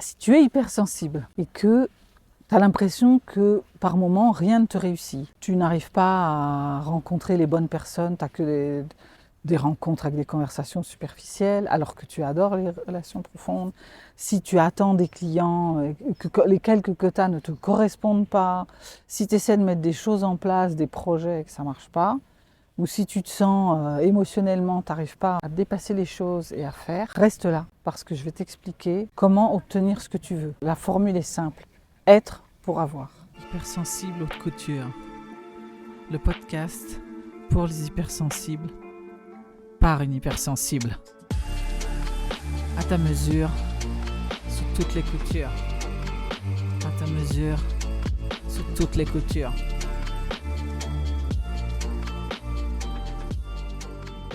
Si tu es hypersensible et que tu as l'impression que par moment rien ne te réussit, tu n'arrives pas à rencontrer les bonnes personnes, tu n'as que des rencontres avec des conversations superficielles alors que tu adores les relations profondes, si tu attends des clients, que les quelques que tu as ne te correspondent pas, si tu essaies de mettre des choses en place, des projets et que ça ne marche pas, ou si tu te sens émotionnellement, tu n'arrives pas à dépasser les choses et à faire, reste là parce que je vais t'expliquer comment obtenir ce que tu veux. La formule est simple, être pour avoir. Hypersensible haute couture, le podcast pour les hypersensibles, par une hypersensible. À ta mesure, sous toutes les coutures. À ta mesure, sous toutes les coutures.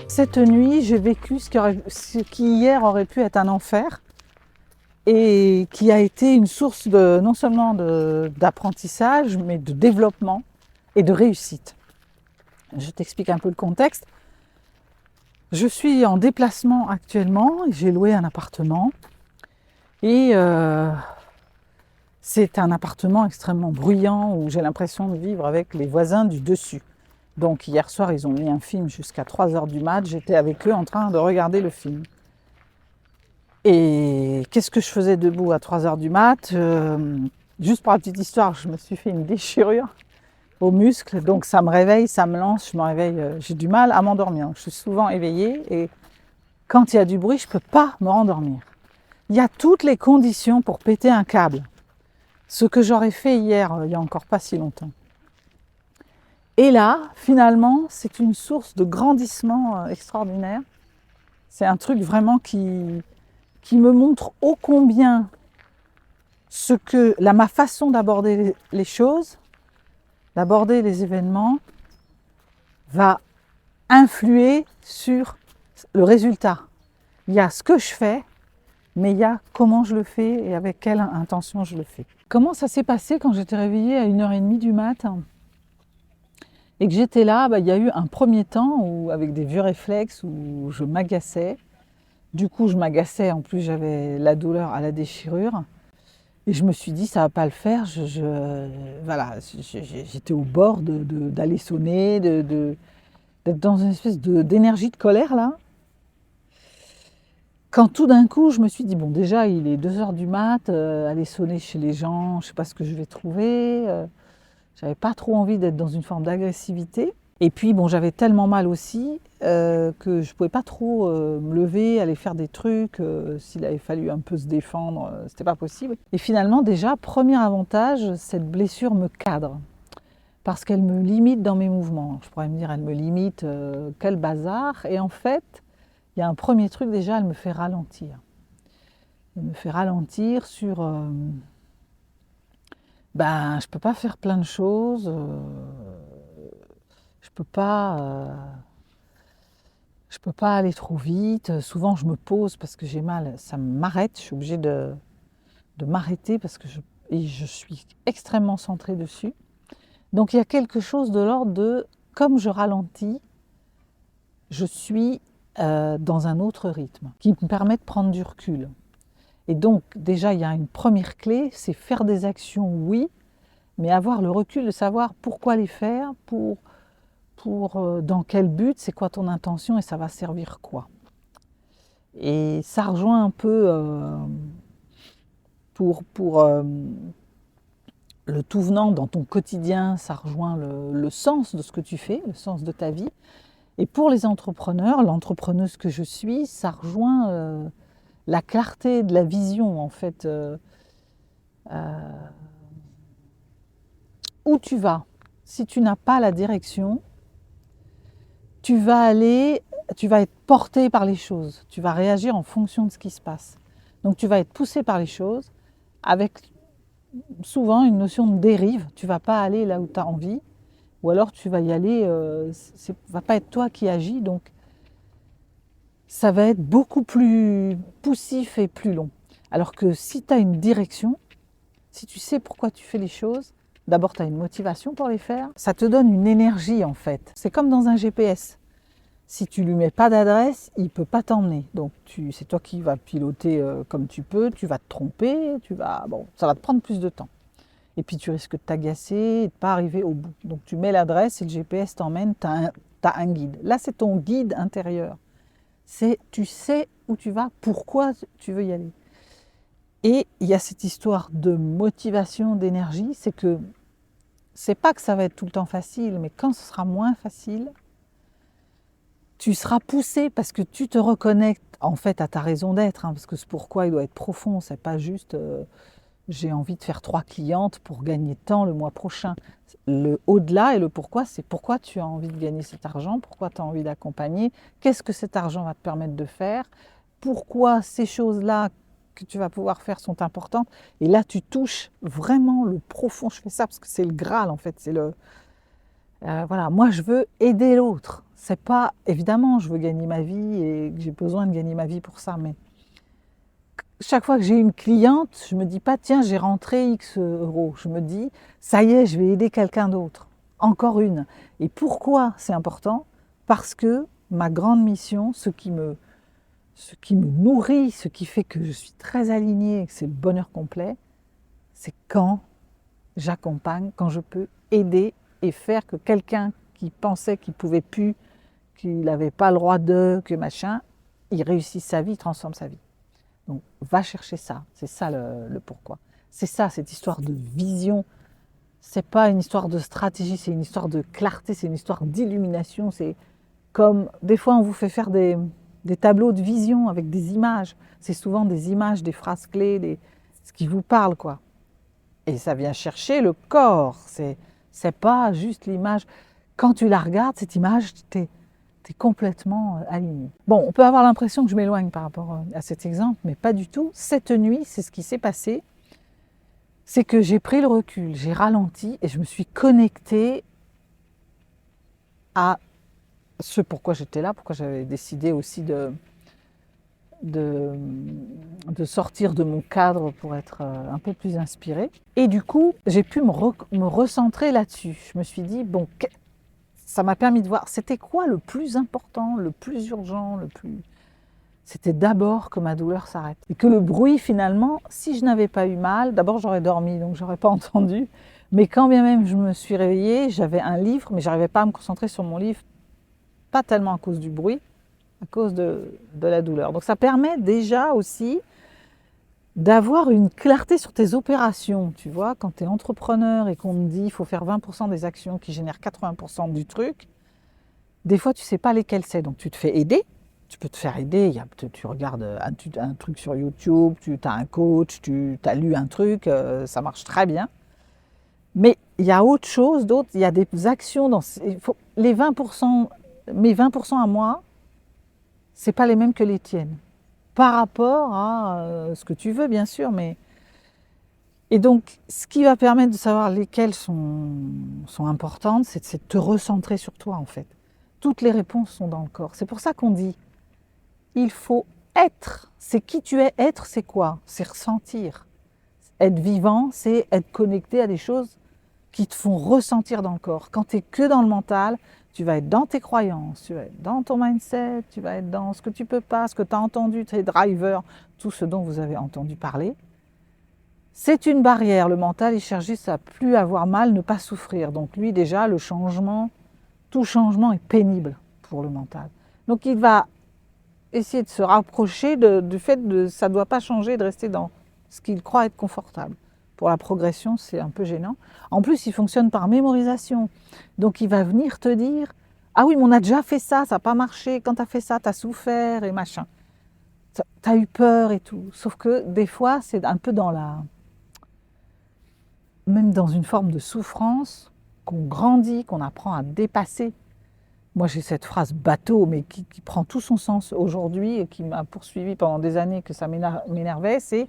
Cette nuit, j'ai vécu ce qui hier aurait pu être un enfer et qui a été une source non seulement d'apprentissage, mais de développement et de réussite. Je t'explique un peu le contexte. Je suis en déplacement actuellement, j'ai loué un appartement et c'est un appartement extrêmement bruyant où j'ai l'impression de vivre avec les voisins du dessus. Donc hier soir, ils ont mis un film jusqu'à 3h du mat', j'étais avec eux en train de regarder le film. Et qu'est-ce que je faisais debout à 3h du mat'? Juste pour la petite histoire, je me suis fait une déchirure au muscle, donc ça me réveille, ça me lance, je me réveille, j'ai du mal à m'endormir. Je suis souvent éveillée et quand il y a du bruit, je ne peux pas me rendormir. Il y a toutes les conditions pour péter un câble. Ce que j'aurais fait hier, il n'y a encore pas si longtemps. Et là, finalement, c'est une source de grandissement extraordinaire. C'est un truc vraiment qui me montre ô combien ma façon d'aborder les choses, d'aborder les événements, va influer sur le résultat. Il y a ce que je fais, mais il y a comment je le fais et avec quelle intention je le fais. Comment ça s'est passé quand j'étais réveillée à 1h30 du matin et que j'étais là, il y a eu un premier temps où, avec des vieux réflexes où je m'agaçais. Du coup, je m'agaçais, en plus j'avais la douleur à la déchirure. Et je me suis dit, ça ne va pas le faire. J'étais au bord d'aller sonner, d'être dans une espèce d'énergie de colère là. Quand tout d'un coup, je me suis dit, bon déjà, il est 2h du mat', aller sonner chez les gens, je ne sais pas ce que je vais trouver. J'avais pas trop envie d'être dans une forme d'agressivité. Et puis, bon, j'avais tellement mal aussi que je ne pouvais pas trop me lever, aller faire des trucs. S'il avait fallu un peu se défendre, c'était pas possible. Et finalement, déjà, premier avantage, cette blessure me cadre. Parce qu'elle me limite dans mes mouvements. Je pourrais me dire, elle me limite, quel bazar. Et en fait, il y a un premier truc, déjà, elle me fait ralentir. Elle me fait ralentir sur... je peux pas faire plein de choses. Je peux pas aller trop vite. Souvent, je me pose parce que j'ai mal. Ça m'arrête. Je suis obligée de m'arrêter parce que je suis extrêmement centrée dessus. Donc, il y a quelque chose de l'ordre de, comme je ralentis, je suis dans un autre rythme qui me permet de prendre du recul. Et donc, déjà, il y a une première clé, c'est faire des actions, oui, mais avoir le recul de savoir pourquoi les faire, dans quel but, c'est quoi ton intention et ça va servir quoi. Et ça rejoint un peu pour le tout venant dans ton quotidien, ça rejoint le sens de ce que tu fais, le sens de ta vie. Et pour les entrepreneurs, l'entrepreneuse que je suis, ça rejoint la clarté de la vision en fait. Où tu vas, si tu n'as pas la direction, tu vas être porté par les choses, tu vas réagir en fonction de ce qui se passe. Donc tu vas être poussé par les choses avec souvent une notion de dérive, tu ne vas pas aller là où tu as envie, ou alors tu vas y aller, ça ne va pas être toi qui agis, donc ça va être beaucoup plus poussif et plus long. Alors que si tu as une direction, si tu sais pourquoi tu fais les choses, d'abord tu as une motivation pour les faire, ça te donne une énergie en fait. C'est comme dans un GPS. Si tu lui mets pas d'adresse, il peut pas t'emmener. Donc c'est toi qui vas piloter comme tu peux, tu vas te tromper, ça va te prendre plus de temps. Et puis tu risques de t'agacer et de pas arriver au bout. Donc tu mets l'adresse et le GPS t'emmène, tu as un guide. Là, c'est ton guide intérieur. Tu sais où tu vas, pourquoi tu veux y aller. Et il y a cette histoire de motivation, d'énergie, c'est pas que ça va être tout le temps facile, mais quand ce sera moins facile, tu seras poussé parce que tu te reconnectes en fait à ta raison d'être, parce que ce pourquoi il doit être profond, c'est pas juste j'ai envie de faire 3 clientes pour gagner tant le mois prochain. Le au-delà et le pourquoi, c'est pourquoi tu as envie de gagner cet argent, pourquoi tu as envie d'accompagner, qu'est-ce que cet argent va te permettre de faire, pourquoi ces choses-là que tu vas pouvoir faire sont importantes. Et là, tu touches vraiment le profond. Je fais ça parce que c'est le Graal en fait, c'est voilà, moi je veux aider l'autre. C'est pas, évidemment, je veux gagner ma vie et j'ai besoin de gagner ma vie pour ça, mais chaque fois que j'ai une cliente, je me dis pas, tiens, j'ai rentré X euros. Je me dis, ça y est, je vais aider quelqu'un d'autre. Encore une. Et pourquoi c'est important? Parce que ma grande mission, ce qui me nourrit, ce qui fait que je suis très alignée et que c'est le bonheur complet, c'est quand j'accompagne, quand je peux aider et faire que quelqu'un qui pensait qu'il pouvait plus, qu'il n'avait pas le droit de, que machin, il réussisse sa vie, il transforme sa vie. Donc, va chercher ça. C'est ça le pourquoi. C'est ça, cette histoire de vision. C'est pas une histoire de stratégie, c'est une histoire de clarté, c'est une histoire d'illumination. C'est comme, des fois, on vous fait faire des tableaux de vision avec des images. C'est souvent des images, des phrases clés, ce qui vous parle, quoi. Et ça vient chercher le corps. C'est pas juste l'image. Quand tu la regardes, cette image, t'es complètement aligné. Bon, on peut avoir l'impression que je m'éloigne par rapport à cet exemple, mais pas du tout. Cette nuit, c'est ce qui s'est passé. C'est que j'ai pris le recul, j'ai ralenti et je me suis connectée à ce pourquoi j'étais là, pourquoi j'avais décidé aussi de sortir de mon cadre pour être un peu plus inspirée. Et du coup, j'ai pu me recentrer là-dessus. Je me suis dit, bon, ça m'a permis de voir, c'était quoi le plus important, le plus urgent, C'était d'abord que ma douleur s'arrête. Et que le bruit, finalement, si je n'avais pas eu mal, d'abord j'aurais dormi, donc j'aurais pas entendu. Mais quand bien même je me suis réveillée, j'avais un livre, mais j'arrivais pas à me concentrer sur mon livre, pas tellement à cause du bruit, à cause de la douleur. Donc ça permet déjà aussi d'avoir une clarté sur tes opérations. Tu vois, quand tu es entrepreneur et qu'on te dit qu'il faut faire 20% des actions qui génèrent 80% du truc, des fois tu ne sais pas lesquelles c'est. Donc tu te fais aider. Tu peux te faire aider. Tu regardes un truc sur YouTube, tu as un coach, tu as lu un truc, ça marche très bien. Mais il y a autre chose, il y a des actions les 20%, mes 20% à moi, ce n'est pas les mêmes que les tiennes. Par rapport à ce que tu veux, bien sûr, mais... Et donc, ce qui va permettre de savoir lesquelles sont importantes, c'est de te recentrer sur toi, en fait. Toutes les réponses sont dans le corps. C'est pour ça qu'on dit, il faut être. C'est qui tu es. Être, c'est quoi? C'est ressentir. Être vivant, c'est être connecté à des choses qui te font ressentir dans le corps. Quand tu n'es que dans le mental, tu vas être dans tes croyances, tu vas être dans ton mindset, tu vas être dans ce que tu peux pas, ce que tu as entendu, tes drivers, tout ce dont vous avez entendu parler. C'est une barrière. Le mental, il cherche juste à plus avoir mal, ne pas souffrir. Donc lui, déjà, tout changement est pénible pour le mental. Donc il va essayer de se rapprocher du fait de ça ne doit pas changer, de rester dans ce qu'il croit être confortable. Pour la progression, c'est un peu gênant. En plus, il fonctionne par mémorisation. Donc, il va venir te dire « Ah oui, mais on a déjà fait ça, ça n'a pas marché. Quand tu as fait ça, tu as souffert et machin. Tu as eu peur et tout. » Sauf que des fois, c'est un peu même dans une forme de souffrance qu'on grandit, qu'on apprend à dépasser. Moi, j'ai cette phrase bateau, mais qui prend tout son sens aujourd'hui et qui m'a poursuivi pendant des années, que ça m'énervait, c'est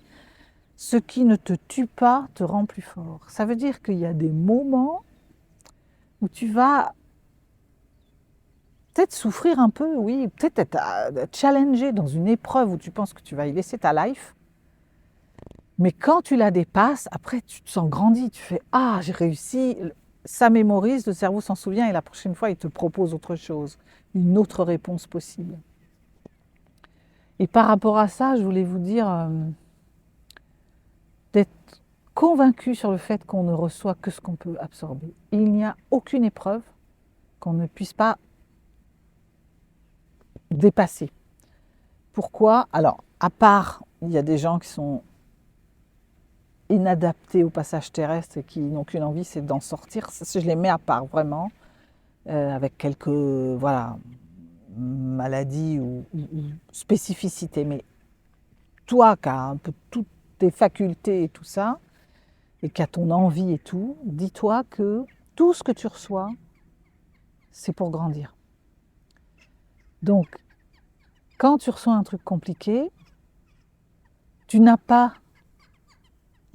ce qui ne te tue pas te rend plus fort. Ça veut dire qu'il y a des moments où tu vas peut-être souffrir un peu, oui, peut-être être challengé dans une épreuve où tu penses que tu vas y laisser ta life. Mais quand tu la dépasses, après tu te sens grandi, tu fais « Ah, j'ai réussi ». ça mémorise, le cerveau s'en souvient et la prochaine fois, il te propose autre chose, une autre réponse possible. Et par rapport à ça, je voulais vous dire d'être convaincu sur le fait qu'on ne reçoit que ce qu'on peut absorber. Il n'y a aucune épreuve qu'on ne puisse pas dépasser. Pourquoi? Alors, à part, il y a des gens qui sont inadaptés au passage terrestre et qui n'ont qu'une envie, c'est d'en sortir. Je les mets à part, vraiment, avec quelques maladies ou spécificités. Mais toi qui as un peu toutes tes facultés et tout ça, et qui as ton envie et tout, dis-toi que tout ce que tu reçois, c'est pour grandir. Donc, quand tu reçois un truc compliqué, tu n'as pas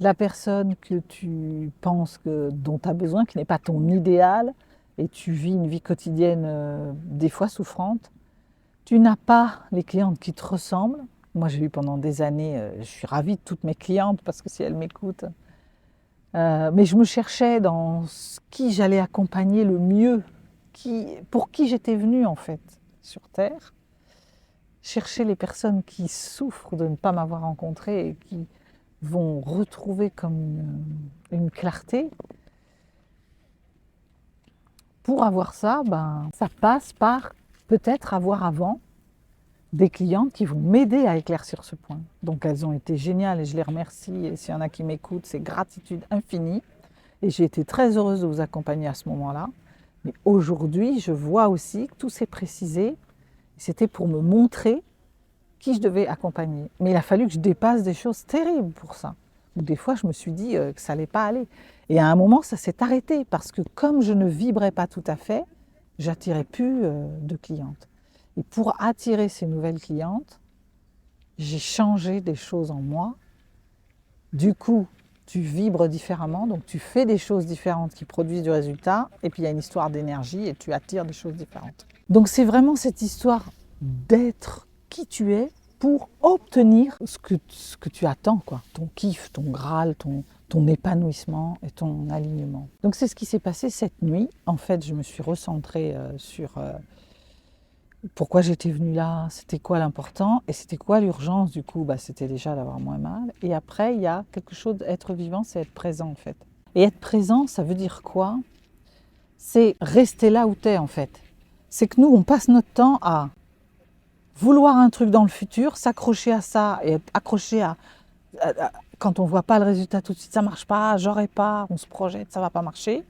la personne que tu penses dont tu as besoin, qui n'est pas ton idéal, et tu vis une vie quotidienne des fois souffrante. Tu n'as pas les clientes qui te ressemblent. Moi, j'ai eu pendant des années, je suis ravie de toutes mes clientes parce que si elles m'écoutent, mais je me cherchais dans qui j'allais accompagner le mieux, pour qui j'étais venue en fait sur Terre. Chercher les personnes qui souffrent de ne pas m'avoir rencontrée et qui vont retrouver comme une clarté. Pour avoir ça, ça passe par peut-être avoir avant des clientes qui vont m'aider à éclaircir ce point. Donc elles ont été géniales et je les remercie. Et s'il y en a qui m'écoutent, c'est gratitude infinie. Et j'ai été très heureuse de vous accompagner à ce moment-là. Mais aujourd'hui, je vois aussi que tout s'est précisé. C'était pour me montrer qui je devais accompagner. Mais il a fallu que je dépasse des choses terribles pour ça. Ou des fois, je me suis dit que ça n'allait pas aller. Et à un moment, ça s'est arrêté parce que comme je ne vibrais pas tout à fait, j'attirais plus de clientes. Et pour attirer ces nouvelles clientes, j'ai changé des choses en moi. Du coup, tu vibres différemment, donc tu fais des choses différentes qui produisent du résultat. Et puis il y a une histoire d'énergie et tu attires des choses différentes. Donc c'est vraiment cette histoire d'être qui tu es pour obtenir ce que tu attends, quoi. Ton kiff, ton graal, ton épanouissement et ton alignement. Donc c'est ce qui s'est passé cette nuit. En fait, je me suis recentrée sur pourquoi j'étais venue là, c'était quoi l'important et c'était quoi l'urgence du coup. C'était déjà d'avoir moins mal. Et après, il y a quelque chose d'être vivant, c'est être présent en fait. Et être présent, ça veut dire quoi? C'est rester là où tu es en fait. C'est que nous, on passe notre temps à vouloir un truc dans le futur, s'accrocher à ça et être accroché à quand on ne voit pas le résultat tout de suite, ça ne marche pas, j'aurai pas, on se projette, ça ne va pas marcher.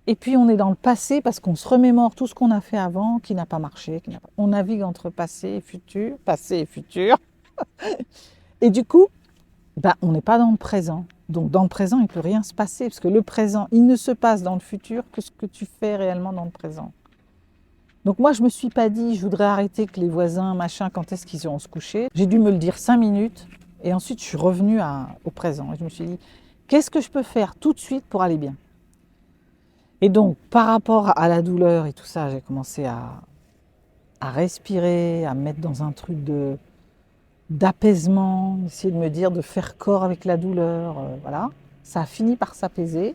Et puis on est dans le passé parce qu'on se remémore tout ce qu'on a fait avant qui n'a pas marché. On navigue entre passé et futur, Et du coup, on n'est pas dans le présent. Donc dans le présent, il ne peut rien se passer parce que le présent, il ne se passe dans le futur que ce que tu fais réellement dans le présent. Donc moi, je ne me suis pas dit, je voudrais arrêter que les voisins, machin, quand est-ce qu'ils iront se coucher. J'ai dû me le dire 5 minutes et ensuite je suis revenue au présent. Et je me suis dit, qu'est-ce que je peux faire tout de suite pour aller bien? Et donc, par rapport à la douleur et tout ça, j'ai commencé à respirer, à me mettre dans un truc d'apaisement, essayer de me dire de faire corps avec la douleur, voilà. Ça a fini par s'apaiser.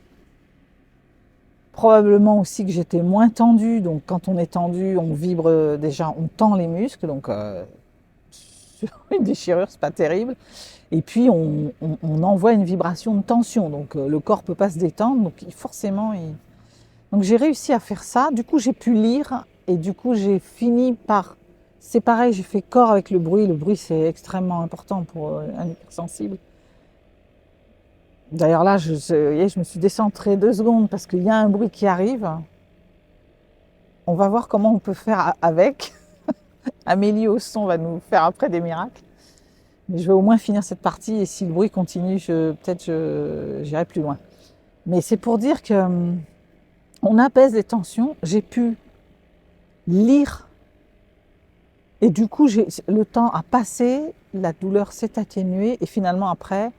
Probablement aussi que j'étais moins tendue, donc quand on est tendu, on vibre déjà, on tend les muscles, donc sur une déchirure, c'est pas terrible. Et puis on envoie une vibration de tension, donc le corps peut pas se détendre, donc forcément. Donc j'ai réussi à faire ça, du coup j'ai pu lire, et du coup j'ai fini par... C'est pareil, j'ai fait corps avec le bruit c'est extrêmement important pour un hypersensible. D'ailleurs là, je me suis décentrée 2 secondes parce qu'il y a un bruit qui arrive. On va voir comment on peut faire avec. Amélie au son va nous faire après des miracles. Mais je vais au moins finir cette partie et si le bruit continue, peut-être j'irai plus loin. Mais c'est pour dire qu'on apaise les tensions. J'ai pu lire et du coup, le temps a passé, la douleur s'est atténuée et finalement après,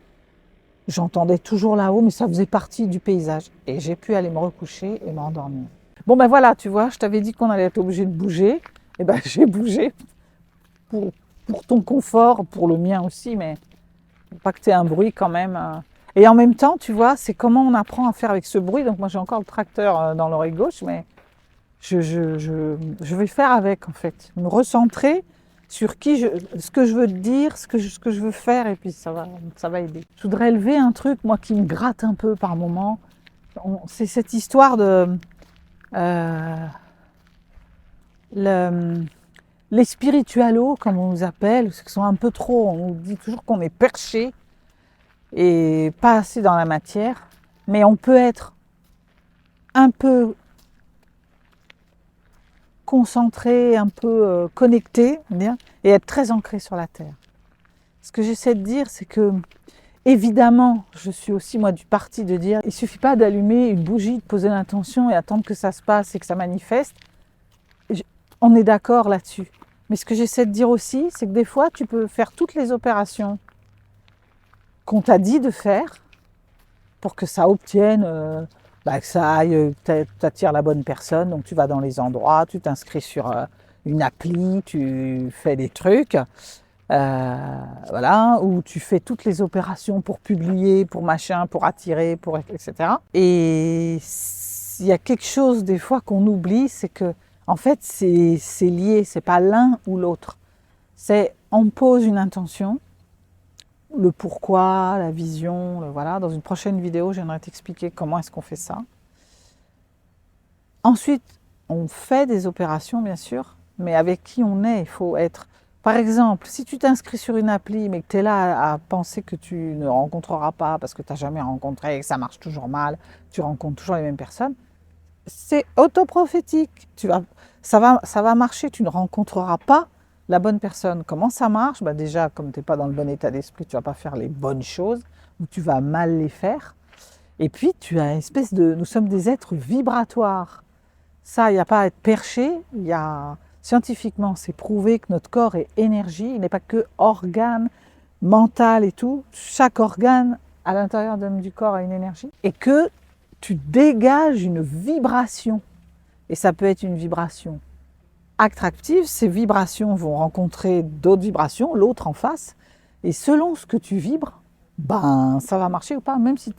j'entendais toujours là-haut, mais ça faisait partie du paysage. Et j'ai pu aller me recoucher et m'endormir. Bon voilà, tu vois, je t'avais dit qu'on allait être obligé de bouger. Et j'ai bougé pour ton confort, pour le mien aussi, mais pour pas que tu aies un bruit quand même. Et en même temps, tu vois, c'est comment on apprend à faire avec ce bruit. Donc moi, j'ai encore le tracteur dans l'oreille gauche, mais je vais faire avec, en fait. Me recentrer sur ce que je veux te dire, ce que je veux faire, et puis ça va aider. Je voudrais élever un truc, moi, qui me gratte un peu par moment. C'est cette histoire de... les spiritualos, comme on nous appelle, qui sont un peu trop... On nous dit toujours qu'on est perché et pas assez dans la matière. Mais on peut être un peu concentré, un peu connecté, et être très ancré sur la terre. Ce que j'essaie de dire, c'est que, évidemment, je suis aussi, moi, du parti de dire, il ne suffit pas d'allumer une bougie, de poser l'intention et attendre que ça se passe et que ça manifeste. On est d'accord là-dessus. Mais ce que j'essaie de dire aussi, c'est que des fois, tu peux faire toutes les opérations qu'on t'a dit de faire pour que ça obtienne... que ça aille, t'attires la bonne personne, donc tu vas dans les endroits, tu t'inscris sur une appli, tu fais des trucs, voilà, où tu fais toutes les opérations pour publier, pour machin, pour attirer, pour etc. Et il y a quelque chose des fois qu'on oublie, c'est que en fait c'est lié, c'est pas l'un ou l'autre. C'est on pose une intention, le pourquoi, la vision, voilà. Dans une prochaine vidéo, j'aimerais t'expliquer comment est-ce qu'on fait ça. Ensuite, on fait des opérations, bien sûr, mais avec qui on est, il faut être... Par exemple, si tu t'inscris sur une appli, mais que tu es là à penser que tu ne rencontreras pas parce que tu n'as jamais rencontré, que ça marche toujours mal, tu rencontres toujours les mêmes personnes, c'est autoprophétique. Ça va marcher, tu ne rencontreras pas la bonne personne. Comment ça marche? Déjà, comme tu n'es pas dans le bon état d'esprit, tu ne vas pas faire les bonnes choses ou tu vas mal les faire. Et puis, tu as une espèce de... Nous sommes des êtres vibratoires. Ça, il n'y a pas à être perché. Scientifiquement, c'est prouvé que notre corps est énergie. Il n'est pas que organe, mental et tout. Chaque organe à l'intérieur du corps a une énergie. Et que tu dégages une vibration. Et ça peut être une vibration attractive, ces vibrations vont rencontrer d'autres vibrations, l'autre en face, et selon ce que tu vibres, ça va marcher ou pas. Même si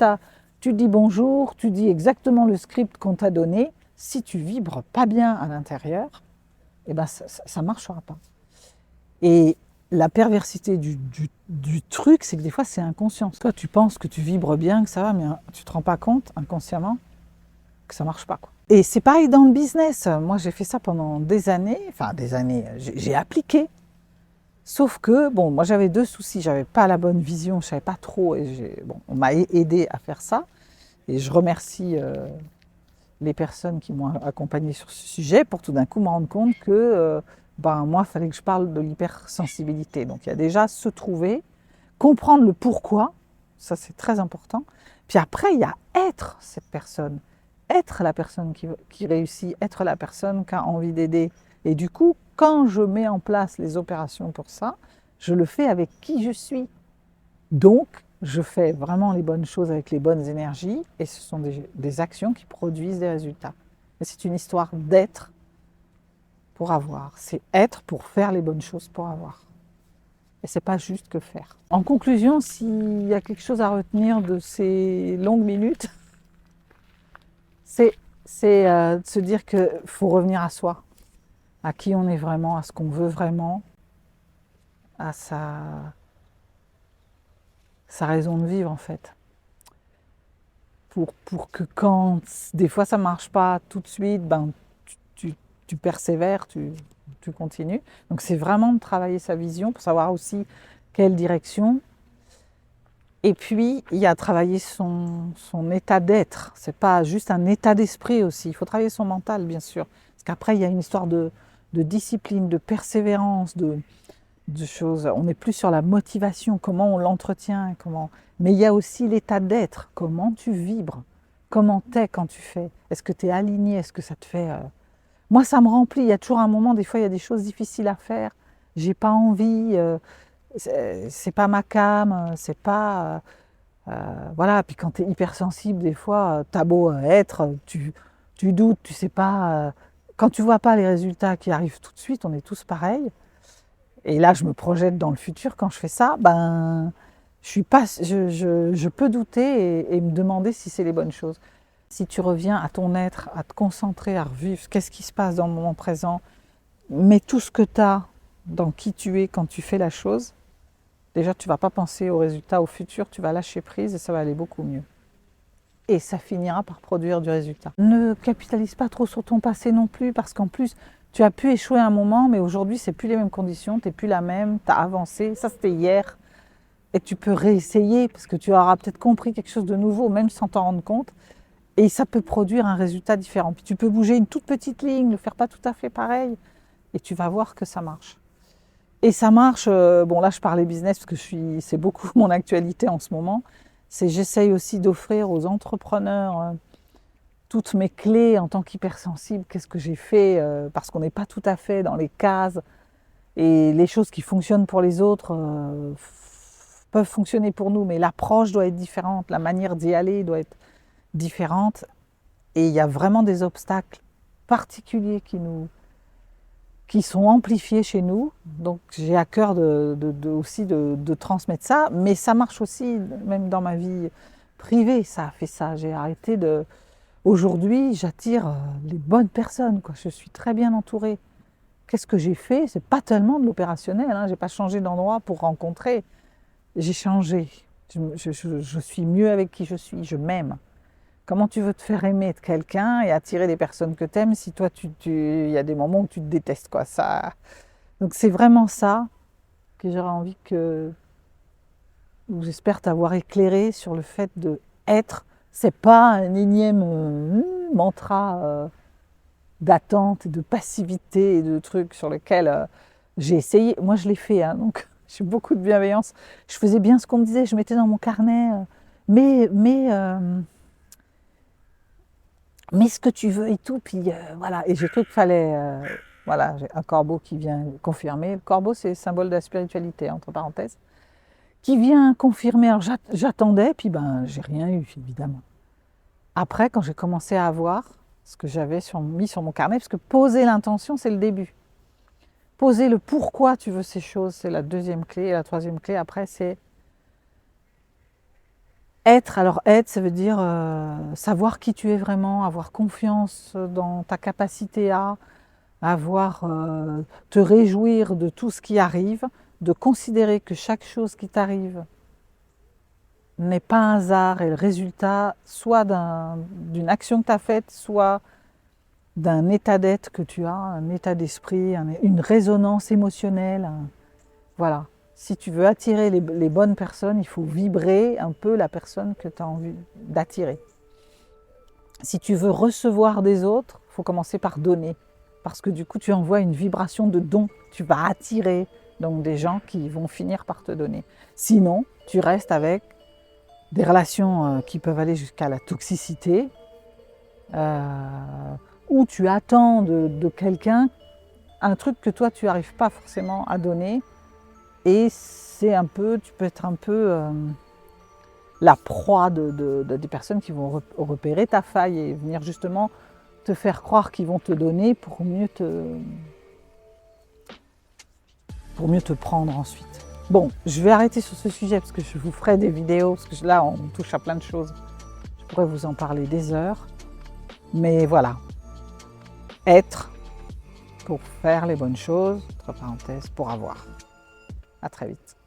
tu dis bonjour, tu dis exactement le script qu'on t'a donné, si tu vibres pas bien à l'intérieur, ça marchera pas. Et la perversité du truc, c'est que des fois c'est inconscient. Toi, tu penses que tu vibres bien, que ça va, mais tu te rends pas compte inconsciemment que ça marche pas, quoi. Et c'est pareil dans le business. Moi, j'ai fait ça pendant des années. J'ai appliqué. Sauf que, moi, j'avais 2 soucis. J'avais pas la bonne vision, je savais pas trop. Et on m'a aidé à faire ça. Et je remercie les personnes qui m'ont accompagné sur ce sujet pour tout d'un coup me rendre compte que, moi, il fallait que je parle de l'hypersensibilité. Donc, il y a déjà se trouver, comprendre le pourquoi. Ça, c'est très important. Puis après, il y a être cette personne. Être la personne qui réussit, être la personne qui a envie d'aider. Et du coup, quand je mets en place les opérations pour ça, je le fais avec qui je suis. Donc, je fais vraiment les bonnes choses avec les bonnes énergies et ce sont des actions qui produisent des résultats. Et c'est une histoire d'être pour avoir. C'est être pour faire les bonnes choses pour avoir. Et c'est pas juste que faire. En conclusion, s'il y a quelque chose à retenir de ces longues minutes, c'est de se dire qu'il faut revenir à soi, à qui on est vraiment, à ce qu'on veut vraiment, à sa raison de vivre en fait. Pour que quand des fois ça ne marche pas tout de suite, tu persévères, tu continues. Donc c'est vraiment de travailler sa vision pour savoir aussi quelle direction. Et puis, il y a travailler son état d'être. Ce n'est pas juste un état d'esprit aussi. Il faut travailler son mental, bien sûr. Parce qu'après, il y a une histoire de discipline, de persévérance, de choses. On n'est plus sur la motivation, comment on l'entretient. Mais il y a aussi l'état d'être. Comment tu vibres. Comment tu es quand tu fais. Est-ce que tu es aligné? Est-ce que ça te fait... Moi, ça me remplit. Il y a toujours un moment, des fois, il y a des choses difficiles à faire. J'ai pas envie... c'est pas ma came, c'est pas... voilà, puis quand tu es hypersensible, des fois, t'as beau être, tu doutes, tu sais pas... quand tu vois pas les résultats qui arrivent tout de suite, on est tous pareils. Et là, je me projette dans le futur quand je fais ça, Je peux douter et me demander si c'est les bonnes choses. Si tu reviens à ton être, à te concentrer, à revivre qu'est-ce qui se passe dans le moment présent, mets tout ce que tu as dans qui tu es quand tu fais la chose, déjà tu ne vas pas penser au résultat, au futur, tu vas lâcher prise et ça va aller beaucoup mieux. Et ça finira par produire du résultat. Ne capitalise pas trop sur ton passé non plus, parce qu'en plus, tu as pu échouer un moment, mais aujourd'hui, c'est plus les mêmes conditions, tu n'es plus la même, tu as avancé, ça c'était hier, et tu peux réessayer, parce que tu auras peut-être compris quelque chose de nouveau, même sans t'en rendre compte, et ça peut produire un résultat différent. Puis tu peux bouger une toute petite ligne, le faire pas tout à fait pareil, et tu vas voir que ça marche. Et ça marche, bon là je parlais business, parce que c'est beaucoup mon actualité en ce moment, j'essaye aussi d'offrir aux entrepreneurs toutes mes clés en tant qu'hypersensible, qu'est-ce que j'ai fait, parce qu'on n'est pas tout à fait dans les cases, et les choses qui fonctionnent pour les autres peuvent fonctionner pour nous, mais l'approche doit être différente, la manière d'y aller doit être différente, et il y a vraiment des obstacles particuliers qui sont amplifiés chez nous, donc j'ai à cœur aussi de transmettre ça, mais ça marche aussi, même dans ma vie privée, ça a fait ça, j'ai arrêté de... Aujourd'hui, j'attire les bonnes personnes, quoi. Je suis très bien entourée. Qu'est-ce que j'ai fait? C'est pas tellement de l'opérationnel, hein. J'ai pas changé d'endroit pour rencontrer, j'ai changé, je suis mieux avec qui je suis, je m'aime. Comment tu veux te faire aimer de quelqu'un et attirer des personnes que tu aimes si toi, il y a des moments où tu te détestes, quoi. Ça... Donc c'est vraiment ça que j'aurais envie ou j'espère t'avoir éclairé sur le fait de être. C'est pas un énième mantra d'attente, de passivité et de trucs sur lesquels j'ai essayé. Moi, je l'ai fait, hein, donc j'ai beaucoup de bienveillance. Je faisais bien ce qu'on me disait, je mettais dans mon carnet, mais ce que tu veux et tout, puis voilà. Et j'ai cru qu'il fallait, voilà, j'ai un corbeau qui vient confirmer. Le corbeau, c'est le symbole de la spiritualité, entre parenthèses, qui vient confirmer. Alors j'attendais, puis ben j'ai rien eu, évidemment. Après, quand j'ai commencé à avoir ce que j'avais mis sur mon carnet, parce que poser l'intention, c'est le début. Poser le pourquoi tu veux ces choses, c'est la deuxième clé. Et la troisième clé, après, c'est être. Alors être, ça veut dire savoir qui tu es vraiment, avoir confiance dans ta capacité à te réjouir de tout ce qui arrive, de considérer que chaque chose qui t'arrive n'est pas un hasard et le résultat soit d'une action que tu as faite, soit d'un état d'être que tu as, un état d'esprit, une résonance émotionnelle. Voilà. Si tu veux attirer les bonnes personnes, il faut vibrer un peu la personne que tu as envie d'attirer. Si tu veux recevoir des autres, il faut commencer par donner. Parce que du coup, tu envoies une vibration de don. Tu vas attirer donc des gens qui vont finir par te donner. Sinon, tu restes avec des relations qui peuvent aller jusqu'à la toxicité, où tu attends de quelqu'un un truc que toi, tu n'arrives pas forcément à donner. Et tu peux être un peu la proie des personnes qui vont repérer ta faille et venir justement te faire croire qu'ils vont te donner pour mieux te prendre ensuite. Bon, je vais arrêter sur ce sujet parce que je vous ferai des vidéos, parce que là, on touche à plein de choses. Je pourrais vous en parler des heures. Mais voilà, être pour faire les bonnes choses, entre parenthèses, pour avoir. À très vite.